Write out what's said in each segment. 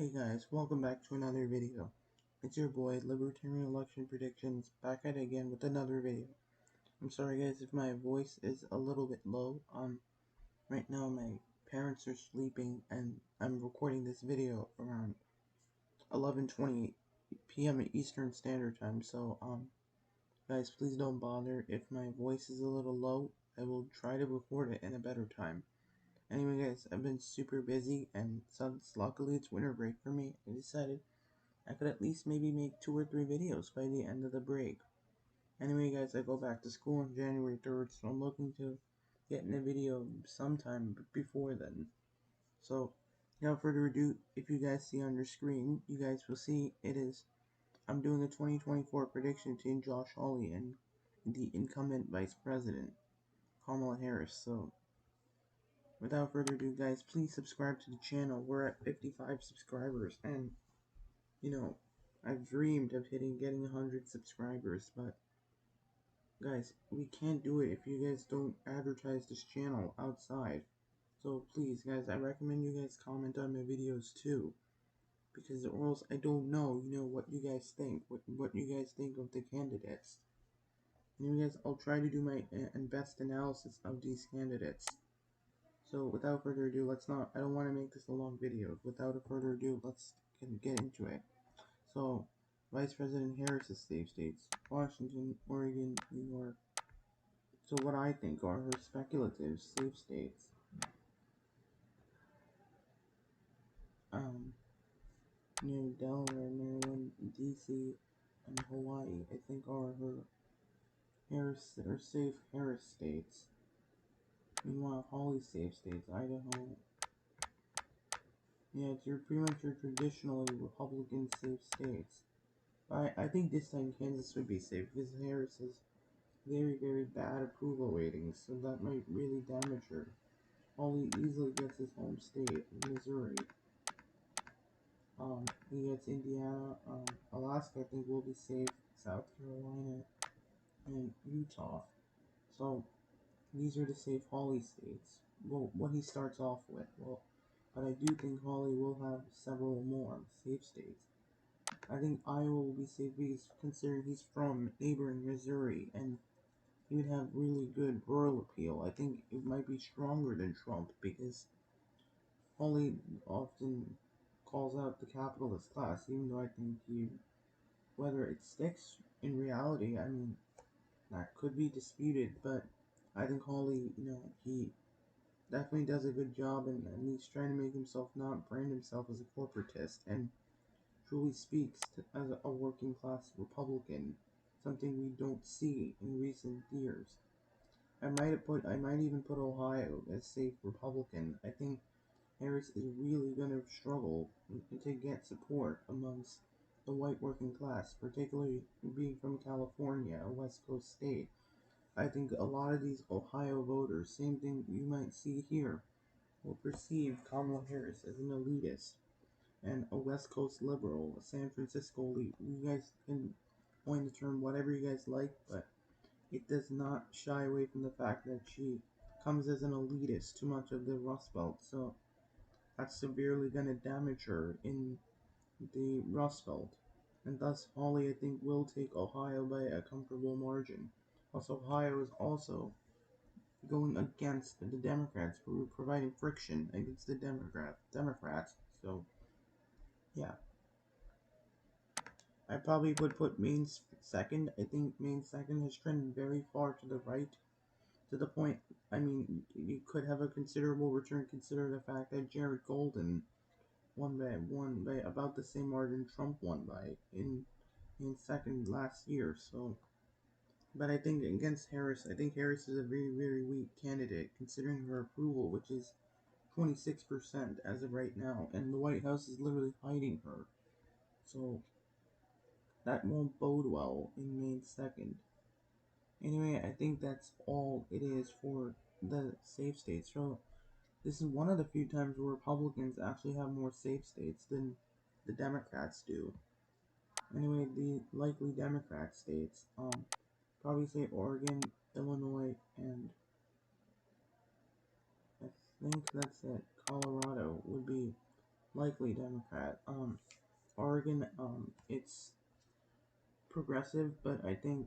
Hey guys, welcome back to another video. It's your boy, Libertarian Election Predictions, back at it again with another video. I'm sorry guys if my voice is a little bit low. Right now my parents are sleeping and I'm recording this video around 11:20 p.m. Eastern Standard Time. So, guys, please don't bother if my voice is a little low. I will try to record it in a better time. Anyway guys, I've been super busy and since luckily it's winter break for me, I decided I could at least maybe make 2 or 3 videos by the end of the break. Anyway guys, I go back to school on January 3rd, so I'm looking to get in a video sometime before then. So, without further ado, if you guys see on your screen, you guys will see I'm doing the 2024 prediction between Josh Hawley and the incumbent Vice President, Kamala Harris. So, without further ado guys, please subscribe to the channel. We're at 55 subscribers, and I've dreamed of getting 100 subscribers, but guys, we can't do it if you guys don't advertise this channel outside. So please, guys, I recommend you guys comment on my videos too, because or else I don't know, what you guys think, what you guys think of the candidates. And you guys, I'll try to do my best analysis of these candidates. So without further ado, I don't want to make this a long video. Without further ado, let's get into it. So, Vice President Harris's safe states: Washington, Oregon, New York. So what I think are her speculative safe states. Um, Delaware, Maryland, DC, and Hawaii, I think are her safe Harris states. Meanwhile, Hawley's safe states: Idaho. Yeah, it's pretty much your traditionally Republican safe states. I think this time Kansas would be safe because Harris has very, very bad approval ratings, so that might really damage her. Hawley easily gets his home state, Missouri. He gets Indiana, Alaska I think will be safe, South Carolina, and Utah. So, these are the safe Hawley states. Well, what he starts off with. But I do think Hawley will have several more safe states. I think Iowa will be safe because considering he's from neighboring Missouri, and he would have really good rural appeal. I think it might be stronger than Trump because Hawley often calls out the capitalist class, even though I think whether it sticks in reality, I mean, that could be disputed, but I think Hawley, he definitely does a good job, and he's trying to make himself not brand himself as a corporatist, and truly speaks as a working class Republican, something we don't see in recent years. I might even put Ohio as safe Republican. I think Harris is really going to struggle to get support amongst the white working class, particularly being from California, a West Coast state. I think a lot of these Ohio voters, same thing you might see here, will perceive Kamala Harris as an elitist and a West Coast liberal, a San Francisco elite. You guys can coin the term whatever you guys like, but it does not shy away from the fact that she comes as an elitist to much of the Rust Belt, so that's severely going to damage her in the Rust Belt. And thus, Hawley, I think, will take Ohio by a comfortable margin. Also, Ohio is also going against the Democrats, providing friction against the Democrats. So, yeah. I probably would put Maine second. I think Maine second has trended very far to the right, to the point, I mean, you could have a considerable return considering the fact that Jared Golden won by about the same margin Trump won by in second last year. So, but I think against Harris, I think Harris is a very, very weak candidate considering her approval, which is 26% as of right now, and the White House is literally hiding her. So that won't bode well in Maine second. Anyway, I think that's all it is for the safe states. So this is one of the few times where Republicans actually have more safe states than the Democrats do. Anyway, the likely Democrat states, probably say Oregon, Illinois, and I think that's it. Colorado would be likely Democrat. Oregon, it's progressive, but I think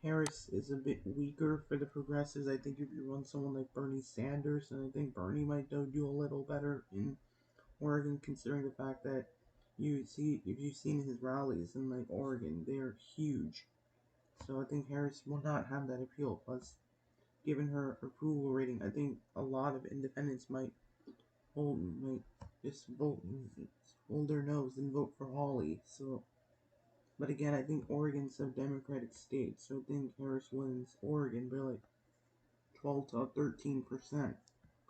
Harris is a bit weaker for the progressives. I think if you run someone like Bernie Sanders, and I think Bernie might do a little better in Oregon, considering the fact that you see, if you've seen his rallies in like Oregon, they're huge. So I think Harris will not have that appeal. Plus, given her approval rating, I think a lot of independents might just hold their nose and vote for Hawley. So, but again, I think Oregon's a Democratic state, so I think Harris wins Oregon by like 12 to 13%.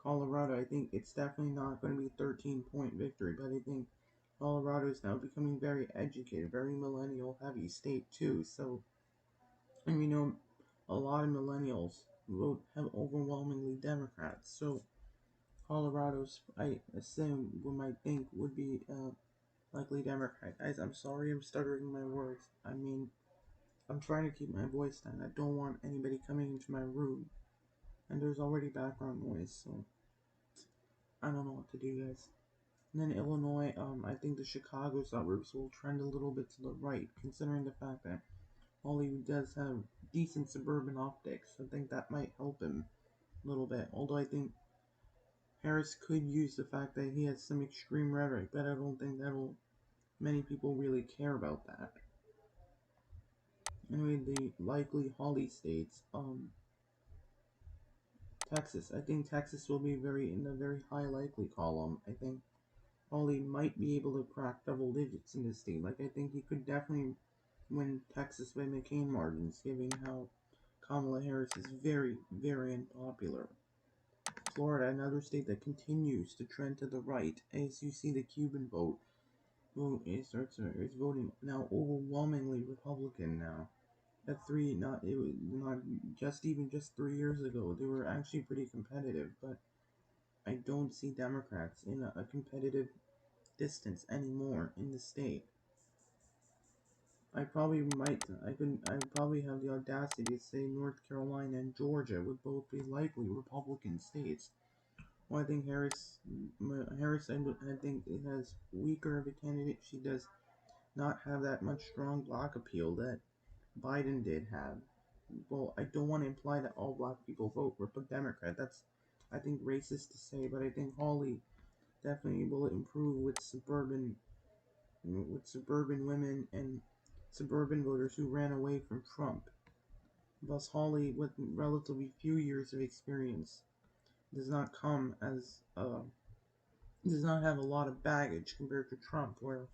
Colorado, I think it's definitely not going to be a 13-point victory, but I think Colorado is now becoming very educated, very millennial heavy state too. So, and we know a lot of millennials vote have overwhelmingly Democrats. So Colorado's, I assume, we might think would be likely Democrat. Guys, I'm sorry I'm stuttering my words. I mean, I'm trying to keep my voice down. I don't want anybody coming into my room. And there's already background noise, so I don't know what to do, guys. And then Illinois, I think the Chicago suburbs will trend a little bit to the right, considering the fact that Hollywood does have decent suburban optics. I think that might help him a little bit. Although I think Harris could use the fact that he has some extreme rhetoric, but I don't think that'll many people really care about that. Anyway, the likely Holly states, Texas. I think Texas will be very in the very high likely column. I think Holly might be able to crack double digits in this state. Like I think he could definitely win Texas by McCain margins, given how Kamala Harris is very, very unpopular. Florida, another state that continues to trend to the right, as you see the Cuban vote is voting now overwhelmingly Republican now. At three, not it was not just even just 3 years ago, they were actually pretty competitive, but I don't see Democrats in a competitive distance anymore in the state. I probably have the audacity to say North Carolina and Georgia would both be likely Republican states. Well, I think Harris, I think it has weaker of a candidate. She does not have that much strong black appeal that Biden did have. Well, I don't want to imply that all black people vote for Democrat. That's, I think, racist to say, but I think Hawley definitely will improve with suburban women and suburban voters who ran away from Trump. Thus, Hawley, with relatively few years of experience, does not come as does not have a lot of baggage compared to Trump, where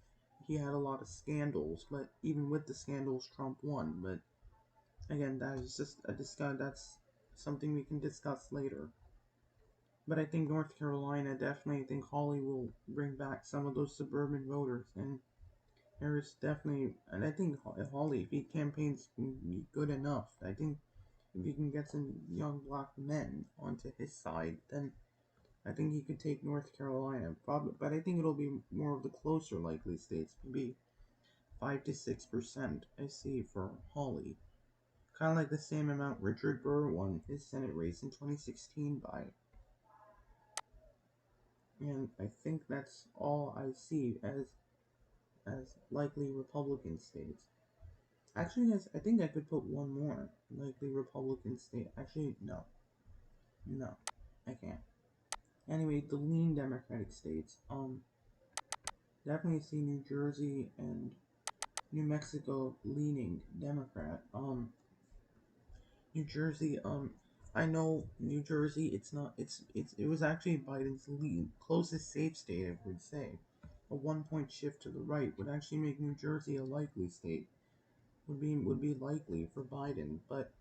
he had a lot of scandals. But even with the scandals, Trump won. But again, that is just a discuss. That's something we can discuss later. But I think North Carolina definitely. I think Hawley will bring back some of those suburban voters, and Harris definitely. And I think Hawley, if he campaigns good enough, I think if he can get some young black men onto his side, then I think he could take North Carolina. Probably, but I think it'll be more of the closer likely states, maybe 5 to 6%. I see for Hawley. Kind of like the same amount Richard Burr won his Senate race in 2016 by. And I think that's all I see as likely Republican states. Actually, I think I could put one more likely Republican state. Actually, no, I can't. Anyway, the lean Democratic states. Definitely see New Jersey and New Mexico leaning Democrat. New Jersey, I know New Jersey, it was actually Biden's lead, closest safe state, I would say. A 1 point shift to the right would actually make New Jersey a likely state. Would be likely for Biden, but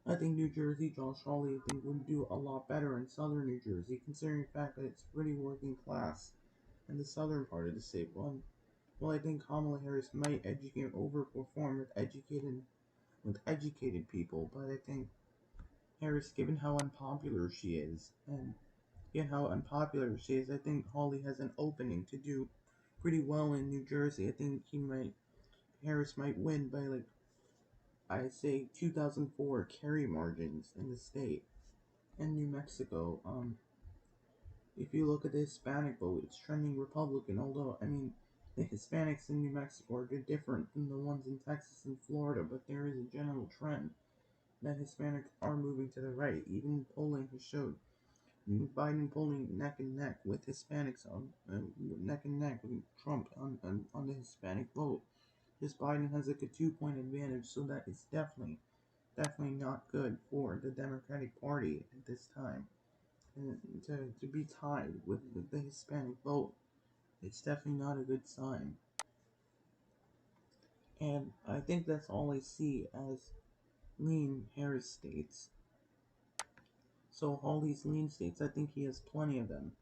I think New Jersey, Josh Hawley, I think would do a lot better in southern New Jersey, considering the fact that it's pretty working class in the southern part of the state. Well, I think Kamala Harris might educate overperform with educated people, but I think Harris, given how unpopular she is, and given how unpopular she is, I think Hawley has an opening to do pretty well in New Jersey. I think Harris might win by like, I say 2004 carry margins in the state. And New Mexico, if you look at the Hispanic vote, it's trending Republican. Although, I mean, the Hispanics in New Mexico are different than the ones in Texas and Florida, but there is a general trend that Hispanics are moving to the right. Even polling has showed Biden polling neck and neck with Hispanics neck and neck with Trump on the Hispanic vote. This Biden has like a 2 point advantage, so that is definitely not good for the Democratic Party at this time. And to be tied with the Hispanic vote, it's definitely not a good sign. And I think that's all I see as lean Harris states. So all these lean states, I think he has plenty of them.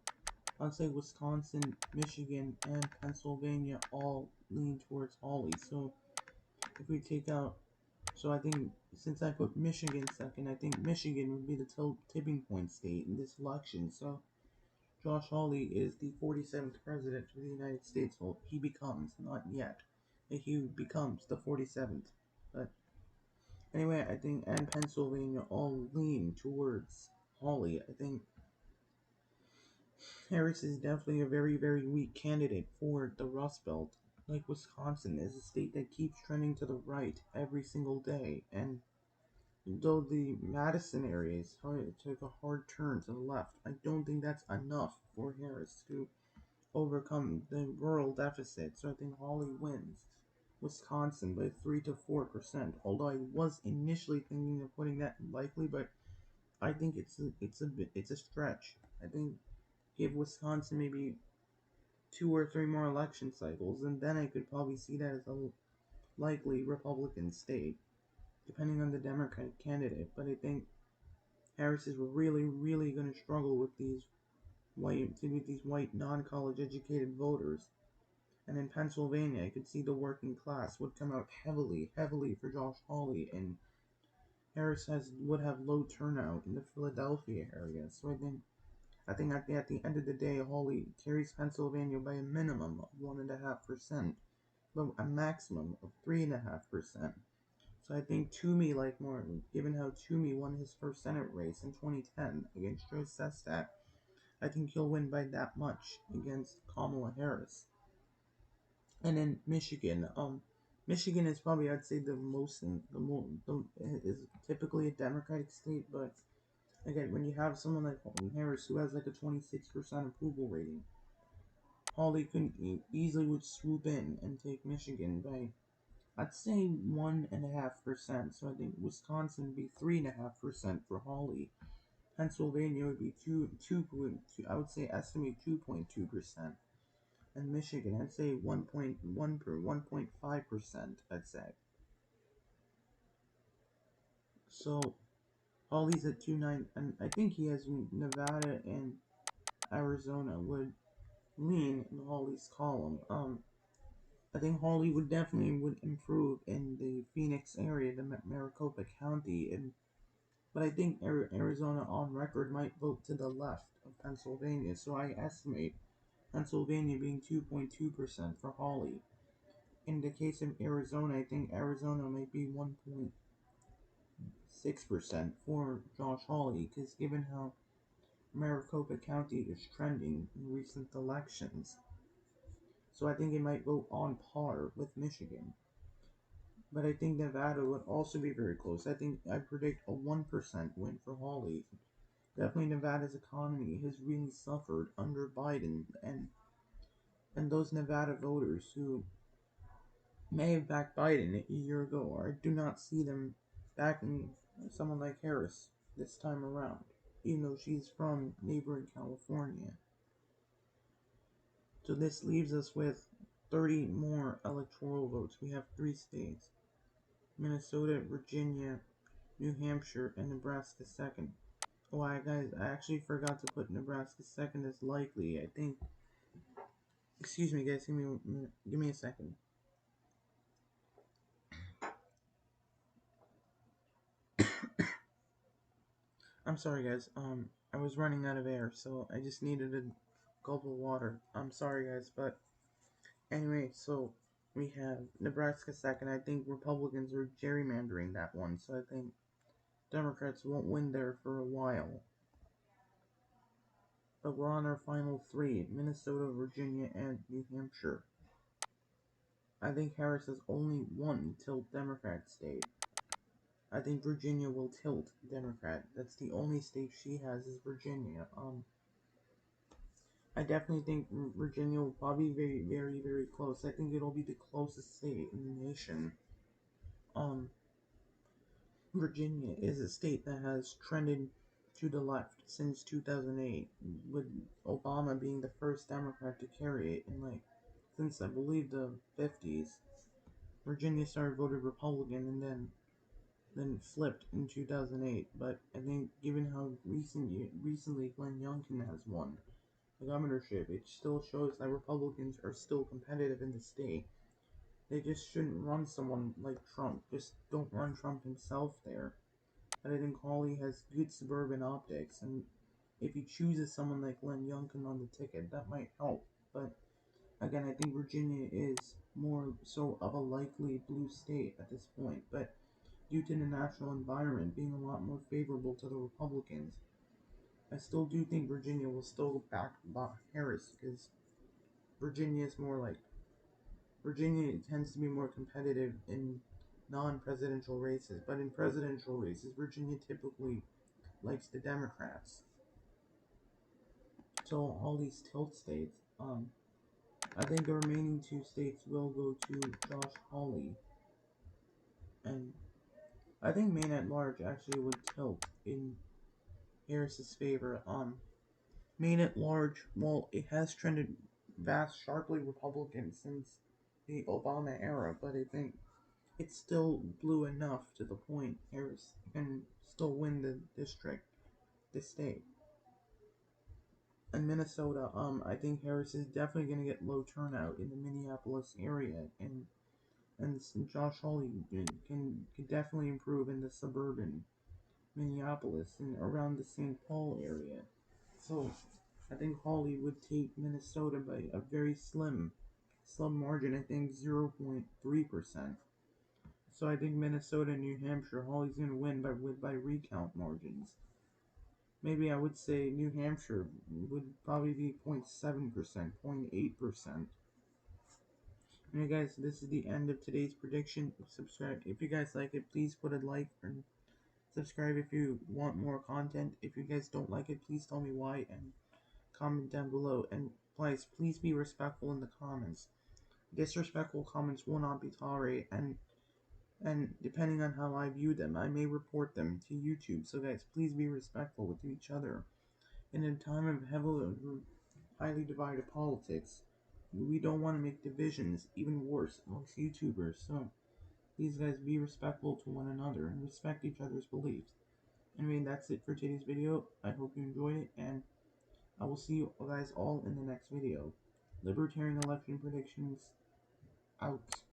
I'd say Wisconsin, Michigan, and Pennsylvania all lean towards Hawley. So if we take out, so I think since I put Michigan second, I think Michigan would be the tipping point state in this election. So Josh Hawley is the 47th president of the United States. Well, he becomes, not yet. He becomes the 47th. But anyway, I think, and Pennsylvania all lean towards Hawley. I think Harris is definitely a very weak candidate for the Rust Belt. Like Wisconsin is a state that keeps trending to the right every single day, and though the Madison area took a hard turn to the left, I don't think that's enough for Harris to overcome the rural deficit. So I think Hawley wins Wisconsin by 3 to 4%. Although I was initially thinking of putting that likely, but I think it's a stretch. I think give Wisconsin maybe 2 or 3 more election cycles, and then I could probably see that as a likely Republican state, depending on the Democratic candidate. But I think Harris is really going to struggle with these white non-college educated voters. And in Pennsylvania, I could see the working class would come out heavily for Josh Hawley, and Harris would have low turnout in the Philadelphia area. So I think at the end of the day, Hawley carries Pennsylvania by a minimum of 1.5%, but a maximum of 3.5%. So I think Toomey, like Martin, given how Toomey won his first Senate race in 2010 against Joe Sestak, I think he'll win by that much against Kamala Harris. And in Michigan, Michigan is probably, I'd say, is typically a Democratic state, but again, when you have someone like Harris who has like a 26% approval rating, Hawley could easily would swoop in and take Michigan by, I'd say, 1.5%. So I think Wisconsin would be 3.5% for Hawley. Pennsylvania would be 2.2. I would say estimate 2.2%. And Michigan, I'd say 1.5%. I'd say. So Hawley's at 2.9, and I think he has Nevada and Arizona would lean in Hawley's column. I think Hawley would improve in the Phoenix area, the Maricopa County, but I think Arizona on record might vote to the left of Pennsylvania. So I estimate Pennsylvania being 2.2% for Hawley. In the case of Arizona, I think Arizona might be 1.6% for Josh Hawley, because given how Maricopa County is trending in recent elections. So I think it might vote on par with Michigan. But I think Nevada would also be very close. I predict a 1% win for Hawley. Definitely Nevada's economy has really suffered under Biden, and those Nevada voters who may have backed Biden a year ago, I do not see them backing someone like Harris this time around, even though she's from neighboring California. So this leaves us with 30 more electoral votes. We have 3 states: Minnesota, Virginia, New Hampshire, and Nebraska second. Oh, guys, I actually forgot to put Nebraska second as likely. I think. Excuse me, guys. Give me a second. I'm sorry, guys. I was running out of air, so I just needed a gulp of water. I'm sorry, guys, but anyway, so we have Nebraska second. I think Republicans are gerrymandering that one, so I think Democrats won't win there for a while. but we're on our final three: Minnesota, Virginia, and New Hampshire. I think Harris has only one tilt Democrat state. I think Virginia will tilt Democrat. That's the only state she has is Virginia. I definitely think Virginia will probably be very, very, very close. I think it'll be the closest state in the nation. Um, Virginia is a state that has trended to the left since 2008, with Obama being the first Democrat to carry it in since I believe the 50s. Virginia started voted Republican and then flipped in 2008. But I think given how recently Glenn Youngkin has won the governorship, it still shows that Republicans are still competitive in the state. They just shouldn't run someone like Trump. Just don't run Trump himself there. But I think Hawley has good suburban optics, and if he chooses someone like Glenn Youngkin on the ticket, that might help. But again, I think Virginia is more so of a likely blue state at this point. But due to the national environment being a lot more favorable to the Republicans, I still do think Virginia will still back Harris, because Virginia is more like Virginia tends to be more competitive in non-presidential races, but in presidential races, Virginia typically likes the Democrats. So all these tilt states, I think the remaining two states will go to Josh Hawley, and I think Maine at large actually would tilt in Harris's favor. Maine at large, well, it has trended sharply Republican since the Obama era, but I think it's still blue enough to the point Harris can still win the district, the state. In Minnesota, I think Harris is definitely going to get low turnout in the Minneapolis area, and Josh Hawley can definitely improve in the suburban Minneapolis and around the St. Paul area. So I think Hawley would take Minnesota by a very slim margin. I think 0.3%. So I think Minnesota and New Hampshire, Hawley's going to win by recount margins. Maybe I would say New Hampshire would probably be 0.7%, 0.8%. Anyway, guys, this is the end of today's prediction. Subscribe if you guys like it. Please put a like and subscribe if you want more content. If you guys don't like it, please tell me why and comment down below. And please be respectful in the comments. Disrespectful comments will not be tolerated, and depending on how I view them, I may report them to YouTube. So guys, please be respectful with each other. In a time of highly divided politics, we don't want to make divisions even worse amongst YouTubers. So please guys, be respectful to one another and respect each other's beliefs. Anyway, that's it for today's video. I hope you enjoyed it, and I will see you guys all in the next video. Libertarian election predictions out.